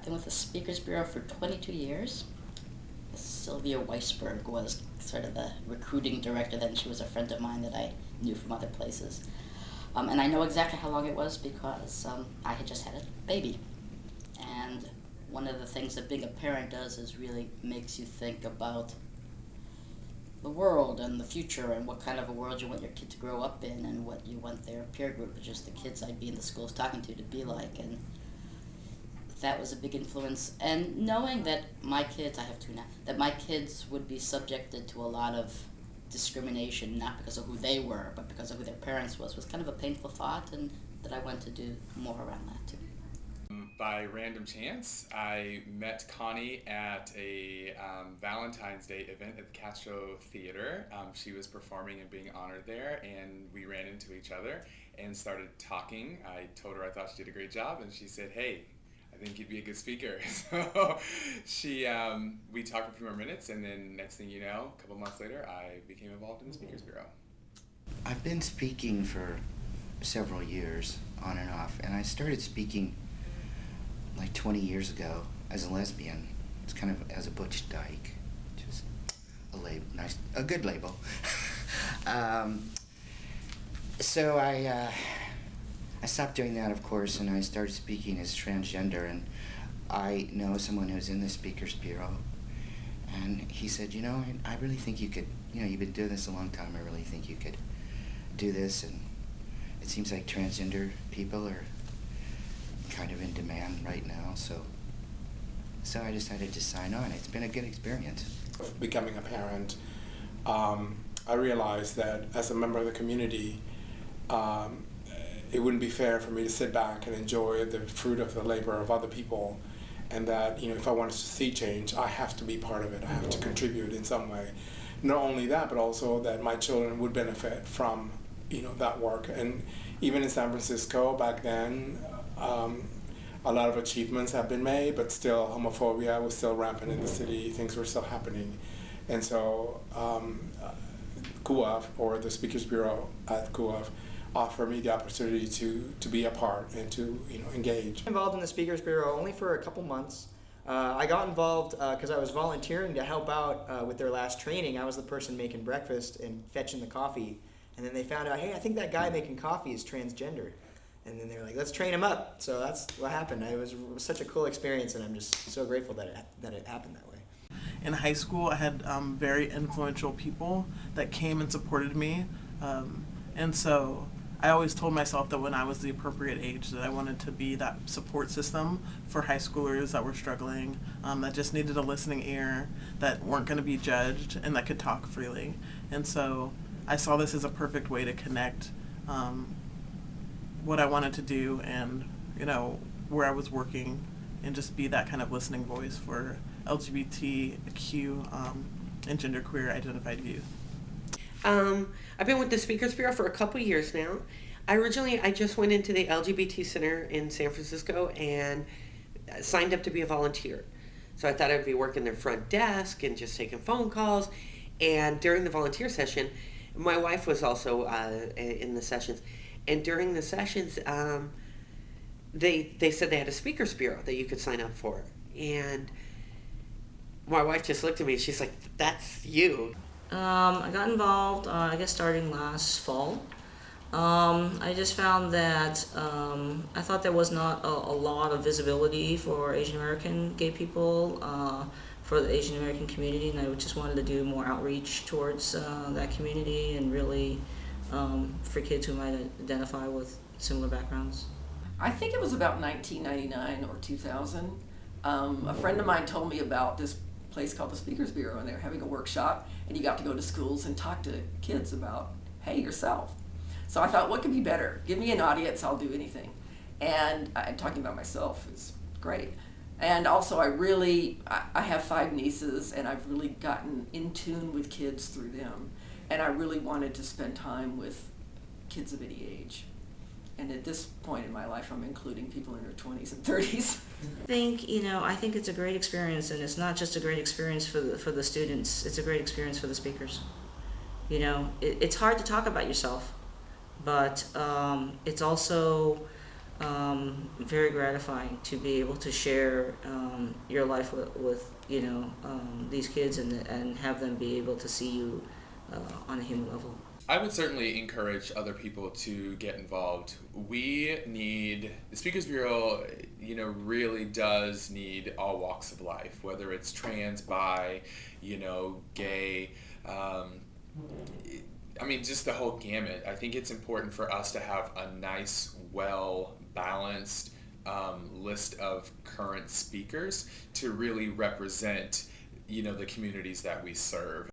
been with the Speakers Bureau for 22 years. Sylvia Weisberg was sort of the recruiting director then. She was a friend of mine that I knew from other places. And I know exactly how long it was because I had just had a baby. And one of the things that being a parent does is really makes you think about the world and the future and what kind of a world you want your kid to grow up in and what you want their peer group, just the kids I'd be in the schools talking to be like. And that was a big influence. And knowing that my kids, I have two now, that my kids would be subjected to a lot of discrimination, not because of who they were, but because of who their parents was kind of a painful thought, and that I went to do more around that too. By random chance, I met Connie at a Valentine's Day event at the Castro Theater. She was performing and being honored there, and we ran into each other and started talking. I told her I thought she did a great job, and she said, "Hey, I think you'd be a good speaker." So we talked for a few more minutes, and then next thing you know, a couple months later, I became involved in the Speakers Bureau. I've been speaking for several years, on and off, and I started speaking like 20 years ago as a lesbian. It's kind of as a butch dyke, just a good label. So I stopped doing that, of course, and I started speaking as transgender, and I know someone who's in the Speakers Bureau, and he said, I really think you could, you've been doing this a long time, I really think you could do this, and it seems like transgender people are kind of in demand right now, so I decided to sign on. It's been a good experience. Becoming a parent, I realized that as a member of the community, it wouldn't be fair for me to sit back and enjoy the fruit of the labor of other people, and that if I wanted to see change, I have to be part of it. I have to contribute in some way. Not only that, but also that my children would benefit from that work. And even in San Francisco back then, a lot of achievements have been made, but still homophobia was still rampant in the city. Things were still happening, and so CUAF, or the Speakers Bureau at CUAF, offered me the opportunity to be a part and to engage. Involved in the Speakers Bureau only for a couple months. I got involved because I was volunteering to help out with their last training. I was the person making breakfast and fetching the coffee, and then they found out, hey, I think that guy making coffee is transgender. And then they were like, let's train him up. So that's what happened. It was such a cool experience, and I'm just so grateful that it happened that way. In high school, I had very influential people that came and supported me. And so I always told myself that when I was the appropriate age that I wanted to be that support system for high schoolers that were struggling, that just needed a listening ear, that weren't going to be judged, and that could talk freely. And so I saw this as a perfect way to connect what I wanted to do and, where I was working, and just be that kind of listening voice for LGBTQ and genderqueer identified youth. I've been with the Speakers Bureau for a couple years now. I just went into the LGBT Center in San Francisco and signed up to be a volunteer. So I thought I'd be working their front desk and just taking phone calls. And during the volunteer session, my wife was also in the sessions. And during the sessions, they said they had a Speakers Bureau that you could sign up for. And my wife just looked at me. She's like, "That's you." I got involved, I guess, starting last fall. I just found that I thought there was not a lot of visibility for Asian American gay people, for the Asian American community, and I just wanted to do more outreach towards that community and really for kids who might identify with similar backgrounds. I think it was about 1999 or 2000. A friend of mine told me about this place called the Speakers Bureau, and they were having a workshop, and you got to go to schools and talk to kids about, hey, yourself. So I thought, what could be better? Give me an audience, I'll do anything. And talking about myself is great. And also I have 5 nieces, and I've really gotten in tune with kids through them. And I really wanted to spend time with kids of any age. And at this point in my life, I'm including people in their 20s and 30s. I think it's a great experience, and it's not just a great experience for the students, it's a great experience for the speakers. It's hard to talk about yourself, but it's also very gratifying to be able to share your life with these kids and have them be able to see you on a human level. I would certainly encourage other people to get involved. The Speakers Bureau, really does need all walks of life, whether it's trans, bi, gay, just the whole gamut. I think it's important for us to have a nice, well-balanced list of current speakers to really represent, the communities that we serve.